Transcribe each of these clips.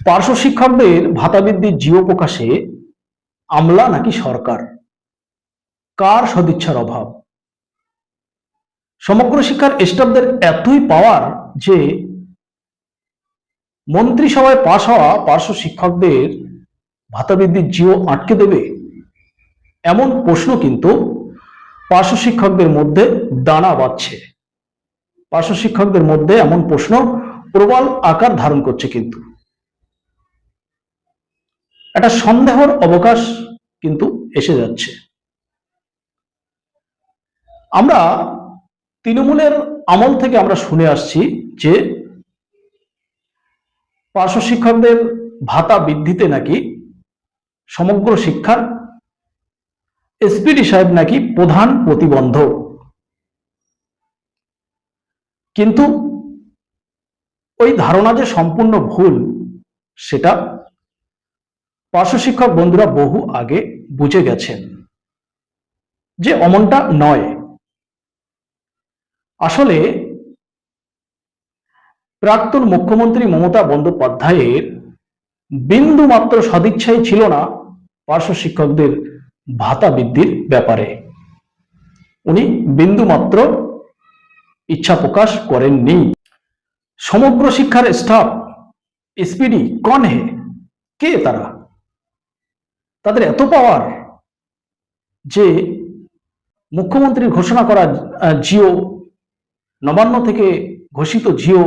পার্শ্ব শিক্ষকদের ভাতা বৃদ্ধির জিও প্রকাশে আমলা নাকি সরকার, কার সদিচ্ছার অভাব? সমগ্র শিক্ষার স্টাফদের এতই পাওয়ার যে মন্ত্রিসভায় পাশ হওয়া পার্শ্ব শিক্ষকদের ভাতা বৃদ্ধির জিও আটকে দেবে, এমন প্রশ্ন কিন্তু পার্শ্ব শিক্ষকদের মধ্যে দানা বাঁধছে। পার্শ্ব শিক্ষকদের মধ্যে এমন প্রশ্ন প্রবল আকার ধারণ করছে। কিন্তু একটা সন্দেহের অবকাশ কিন্তু এসে যাচ্ছে। আমরা তৃণমূলের আমল থেকে আমরা শুনে আসছি যে পার্শ্ব শিক্ষকদের ভাতা বৃদ্ধিতে নাকি সমগ্র শিক্ষার এসপিডি সাহেব নাকি প্রধান প্রতিবন্ধক। কিন্তু ওই ধারণা যে সম্পূর্ণ ভুল, সেটা পার্শ্ব শিক্ষক বন্ধুরা বহু আগে বুঝে গেছেন যে অমনটা নয়। আসলে প্রাক্তন মুখ্যমন্ত্রী মমতা বন্দ্যোপাধ্যায়ের বিন্দু মাত্র সদিচ্ছাই ছিল না পার্শ্ব শিক্ষকদের ভাতা বৃদ্ধির ব্যাপারে। উনি বিন্দু মাত্র ইচ্ছা প্রকাশ করেননি। সমগ্র শিক্ষার স্টাফ এসপিডি কন হে, কে তারা? তাদের এত পাওয়ার যে মুখ্যমন্ত্রীর ঘোষণা করা জিও, নবান্ন থেকে ঘোষিত জিও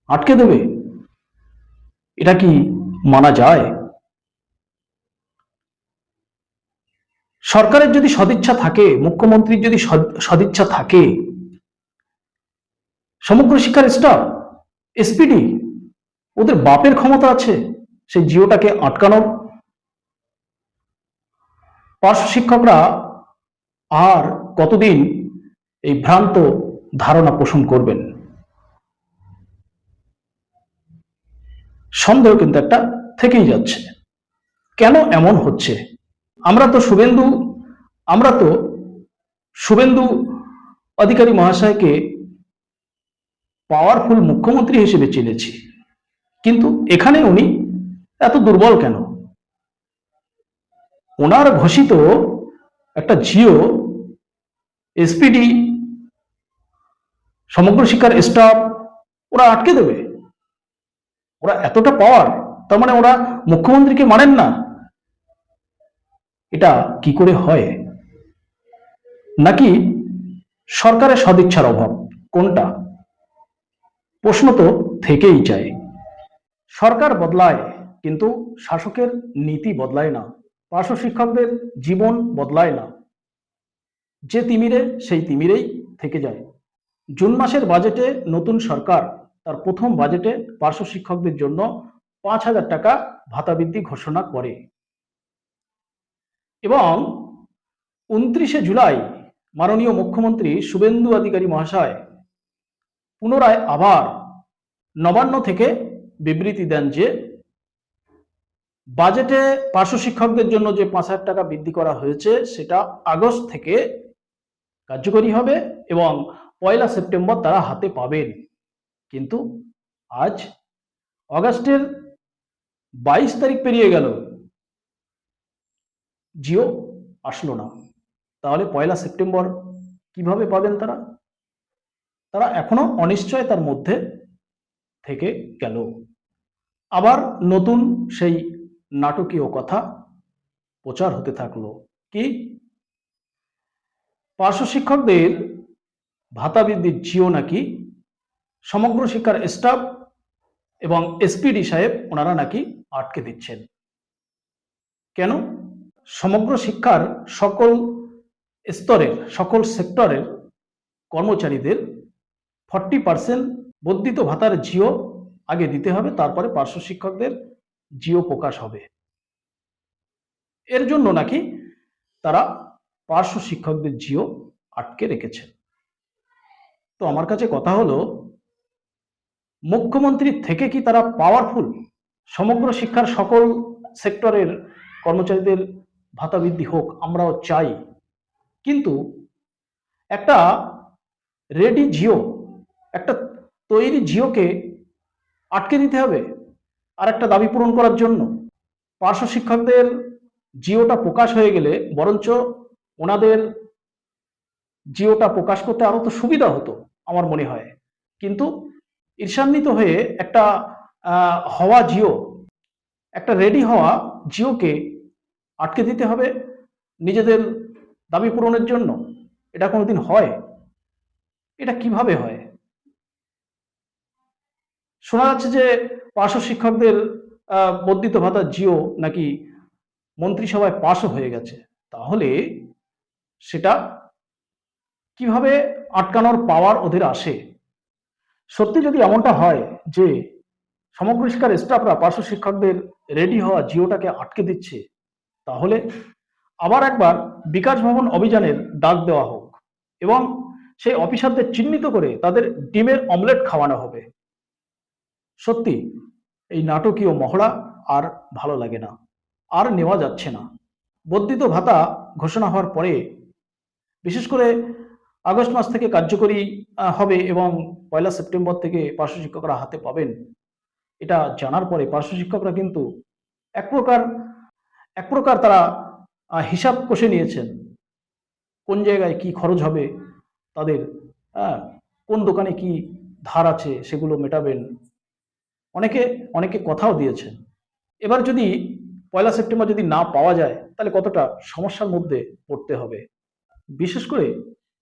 আটকে দেবে? এটা কি মানা যায়? সরকারের যদি সদিচ্ছা থাকে, মুখ্যমন্ত্রীর যদি সদিচ্ছা থাকে, সমগ্র শিক্ষার স্টাফ এসপিডি ওদের বাপের ক্ষমতা আছে সেই জিওটাকে আটকানোর। পার্শ্ব শিক্ষকরা আর কতদিন এই ভ্রান্ত ধারণা পোষণ করবেন? সন্দেহ কিন্তু একটা থেকেই যাচ্ছে। কেন এমন হচ্ছে? আমরা তো শুভেন্দু অধিকারী মহাশয়কে পাওয়ারফুল মুখ্যমন্ত্রী হিসেবে চিনেছি, কিন্তু এখানে উনি এত দুর্বল কেন? ওনার ঘোষিত একটা জিও এসপিডি, সমগ্র শিক্ষার স্টাফ ওরা আটকে দেবে? ওরা এতটা পাওয়ার, তার মানে ওরা মুখ্যমন্ত্রীকে মানেন না? এটা কি করে হয়? নাকি সরকারের সদিচ্ছার অভাব? কোনটা? প্রশ্ন তো থেকেই যায়। সরকার বদলায় কিন্তু শাসকের নীতি বদলায় না, পার্শ্ব শিক্ষকদের জীবন বদলায় না। যে তিমিরে সেই তিমিরেই থেকে যায়। জুন মাসের বাজেটে নতুন সরকার তার প্রথম বাজেটে পার্শ্ব শিক্ষকদের জন্য 5,000 টাকা ভাতা বৃদ্ধি ঘোষণা করে এবং 29শে জুলাই মাননীয় মুখ্যমন্ত্রী শুভেন্দু অধিকারী মহাশয় পুনরায় আবার নবান্ন থেকে বিবৃতি দেন যে বাজেটে পার্শ্ব শিক্ষকদের জন্য যে 5,000 টাকা বৃদ্ধি করা হয়েছে সেটা আগস্ট থেকে কার্যকরী হবে এবং 1 সেপ্টেম্বর তারা হাতে পাবেন। কিন্তু আজ অগাস্টের 22 তারিখ পেরিয়ে গেল, জিও আসলো না। তাহলে 1 সেপ্টেম্বর কিভাবে পাবেন তারা? তারা এখনো অনিশ্চয়তার মধ্যে থেকে গেল। আবার নতুন সেই নাটকীয় কথা প্রচার হতে থাকলো, কি পার্শ্ব শিক্ষকদের ভাতা বৃদ্ধির জিও নাকি সমগ্র শিক্ষার স্টাফ এবং এসপিডি সাহেব ওনারা নাকি আটকে দিচ্ছেন। কেন? সমগ্র শিক্ষার সকল স্তরের, সকল সেক্টরের কর্মচারীদের 40% বর্ধিত ভাতার জিও আগে দিতে হবে, তারপরে পার্শ্ব শিক্ষকদের জিও প্রকাশ হবে। এর জন্য নাকি তারা পার্শ্ব শিক্ষকদের জিও আটকে রেখেছে। তো আমার কাছে কথা হলো, মুখ্যমন্ত্রী থেকে কি তারা পাওয়ারফুল? সমগ্র শিক্ষার সকল সেক্টরের কর্মচারীদের ভাতা বৃদ্ধি হোক, আমরাও চাই, কিন্তু একটা রেডি জিও, একটা তৈরি জিওকে আটকে দিতে হবে? আর একটা দাবি পূরণ করার জন্য। পার্শ্ব শিক্ষকদের জিওটা প্রকাশ হয়ে গেলে বরঞ্চ ওনাদের জিওটা প্রকাশ করতে আরো তো সুবিধা হতো আমার মনে হয়। কিন্তু ঈর্ষান্বিত হয়ে একটা হওয়া জিও, একটা রেডি হওয়া জিওকে আটকে দিতে হবে নিজেদের দাবি পূরণের জন্য। এটা কোনোদিন হয়? এটা কিভাবে হয়? শোনা যাচ্ছে যে পার্শ্ব শিক্ষকদের বর্ধিত ভাতা জিও নাকি মন্ত্রিসভায় পাশও হয়ে গেছে। তাহলে সেটা কিভাবে আটকানোর পাওয়ার ওদের আসে? সত্যি যদি এমনটা হয় যে সমগ্র শিক্ষার স্টাফরা পার্শ্ব শিক্ষকদের রেডি হওয়া জিওটাকে আটকে দিচ্ছে, তাহলে আবার একবার বিকাশ ভবন অভিযানের ডাক দেওয়া হোক এবং সেই অফিসারদের চিহ্নিত করে তাদের ডিমের অমলেট খাওয়ানো হবে। সত্যি এই নাটকীয় মহড়া আর ভালো লাগে না, আর নেওয়া যাচ্ছে না। বর্ধিত ভাতা ঘোষণা হওয়ার পরে, বিশেষ করে আগস্ট মাস থেকে কার্যকরী হবে এবং 1 সেপ্টেম্বর থেকে পার্শ্ব শিক্ষকরা হাতে পাবেন, এটা জানার পরে পার্শ্ব শিক্ষকরা কিন্তু এক প্রকার এক প্রকার তারা হিসাব কষে নিয়েছেন। কোন জায়গায় কি খরচ হবে তাদের, কোন দোকানে কি ধার আছে সেগুলো মেটাবেন। অনেকে অনেকে কথাও দিয়েছেন। এবার যদি 1 সেপ্টেম্বর যদি না পাওয়া যায় তাহলে কতটা সমস্যার মধ্যে পড়তে হবে। বিশেষ করে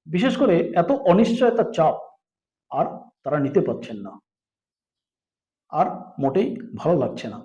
বিশেষ করে এত অনিশ্চয়তার চাপ আর তারা নিতে পারছেন না, আর মোটেই ভালো লাগছে না।